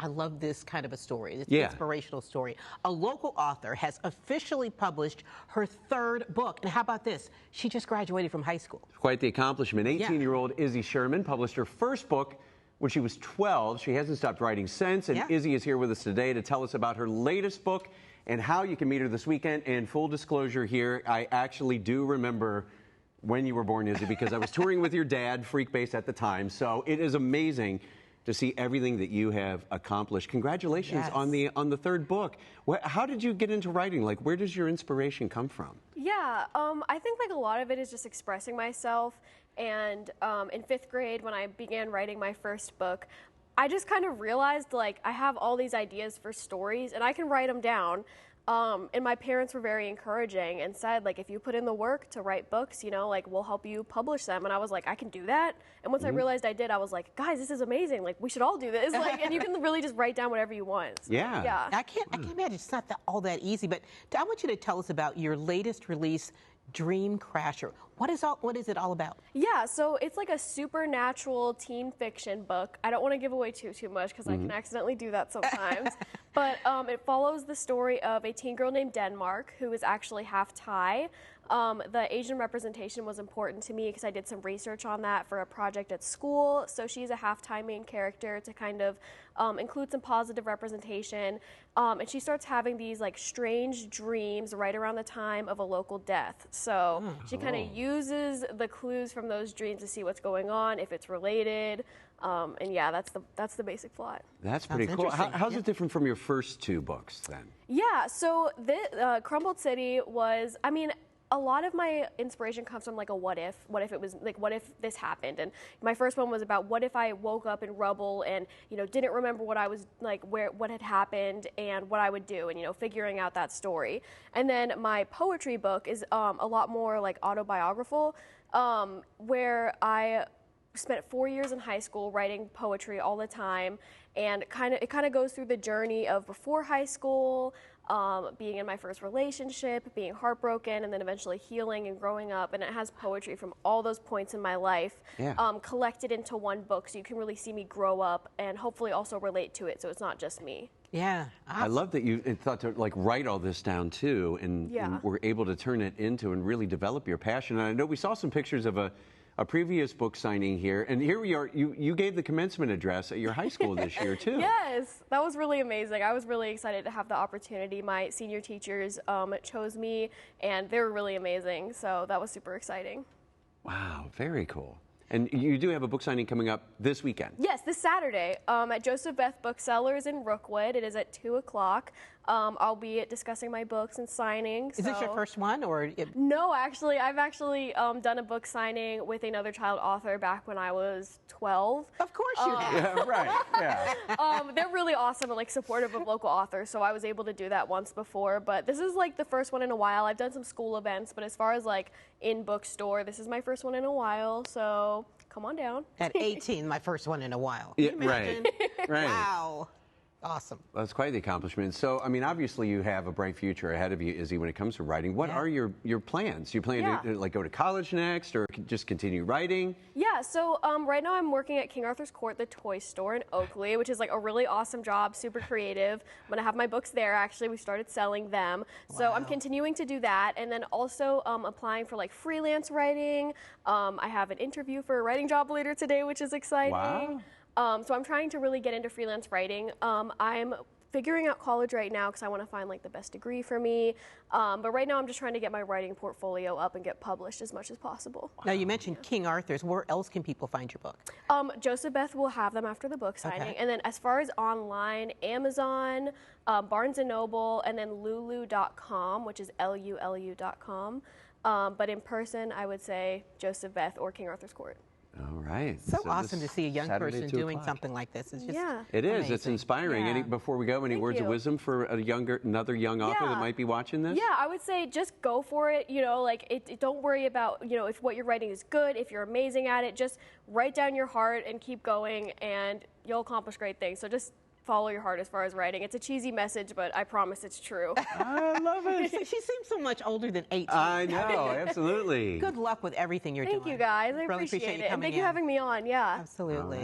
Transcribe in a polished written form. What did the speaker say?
I love this kind of a story. It's Yeah. an inspirational story. A local author has officially published her third book. And how about this? She just graduated from high school. Quite the accomplishment. 18-year-old Issey Sherman published her first book when she was 12. She hasn't stopped writing since, and Issey is here with us today to tell us about her latest book and how you can meet her this weekend. And full disclosure here, I actually do remember when you were born, Issey, because I was touring with your dad, Freak Base, at the time. So it is amazing to see everything that you have accomplished. Congratulations on the third book. How did you get into writing? Like, where does your inspiration come from? Yeah, I think like a lot of it is just expressing myself. And in 5th grade, when I began writing my first book, I just kind of realized like I have all these ideas for stories and I can write them down. And my parents were very encouraging and said, like, if you put in the work to write books, you know, like, we'll help you publish them. And I was like, I can do that. And once I realized I did, I was like, guys, this is amazing. Like, we should all do this. Like, and you can really just write down whatever you want. So, yeah. I can't imagine it's not all that easy. But I want you to tell us about your latest release, Dream Crasher. What is it all about? Yeah, so it's like a supernatural teen fiction book. I don't want to give away too much because I can accidentally do that sometimes. But it follows the story of a teen girl named Denmark who is actually half Thai. The Asian representation was important to me because I did some research on that for a project at school. So she's a half Thai main character to kind of include some positive representation. And she starts having these like strange dreams right around the time of a local death. So she kind of uses the clues from those dreams to see what's going on, if it's related. And yeah, that's the basic plot. That's pretty cool. How's it different from your first two books then? Yeah, so the Crumbled City was, I mean, a lot of my inspiration comes from like a what if it was like, what if this happened? And my first one was about what if I woke up in rubble and, you know, didn't remember what I was like, what had happened and what I would do, and, you know, figuring out that story. And then my poetry book is a lot more like autobiographical, where I spent 4 years in high school writing poetry all the time, and it kind of goes through the journey of before high school, being in my first relationship, being heartbroken, and then eventually healing and growing up. And it has poetry from all those points in my life collected into one book, so you can really see me grow up and hopefully also relate to it, so it's not just me. Yeah. Awesome. I love that you thought to like write all this down too, and were able to turn it into and really develop your passion. And I know we saw some pictures of a previous book signing here, and here we are. You gave the commencement address at your high school this year too. Yes, that was really amazing. I was really excited to have the opportunity. My senior teachers chose me, and they were really amazing, so that was super exciting. Wow, very cool. And you do have a book signing coming up this weekend. Yes, this Saturday at Joseph-Beth Booksellers in Rookwood. It is at 2 o'clock. I'll be discussing my books and signing. Is this your first one, or? No, actually, I've actually done a book signing with another child author back when I was 12. Of course you have. Yeah, right. Yeah. They're really awesome and like supportive of local authors, so I was able to do that once before. But this is like the first one in a while. I've done some school events, but as far as like in bookstore, this is my first one in a while. So come on down. At 18, my first one in a while. Yeah, right. Right. Wow. Awesome. That's quite the accomplishment. So, I mean, obviously you have a bright future ahead of you, Issey, when it comes to writing. What are your plans? You plan to like go to college next, or just continue writing? Yeah, so right now I'm working at King Arthur's Court, the toy store in Oakley, which is like a really awesome job, super creative. I'm going to have my books there, actually. We started selling them. Wow. So I'm continuing to do that, and then also applying for like freelance writing. I have an interview for a writing job later today, which is exciting. Wow. So I'm trying to really get into freelance writing. I'm figuring out college right now because I want to find like the best degree for me. But right now I'm just trying to get my writing portfolio up and get published as much as possible. Now you mentioned King Arthur's. Where else can people find your book? Joseph-Beth will have them after the book signing. Okay. And then as far as online, Amazon, Barnes & Noble, and then lulu.com, which is lulu.com. But in person, I would say Joseph-Beth or King Arthur's Court. All right. So awesome to see a young person doing something like this. It's just It is. amazing. It's inspiring. Before we go, any words of wisdom for another young author that might be watching this? Yeah, I would say just go for it. You know, like don't worry about, you know, if what you're writing is good, if you're amazing at it. Just write down your heart and keep going, and you'll accomplish great things. So just follow your heart as far as writing. It's a cheesy message, but I promise it's true. I love it. She seems so much older than 18. I know, absolutely. Good luck with everything you're doing. Thank you, guys. I really appreciate it. you coming And thank you for having me on. Yeah. Absolutely.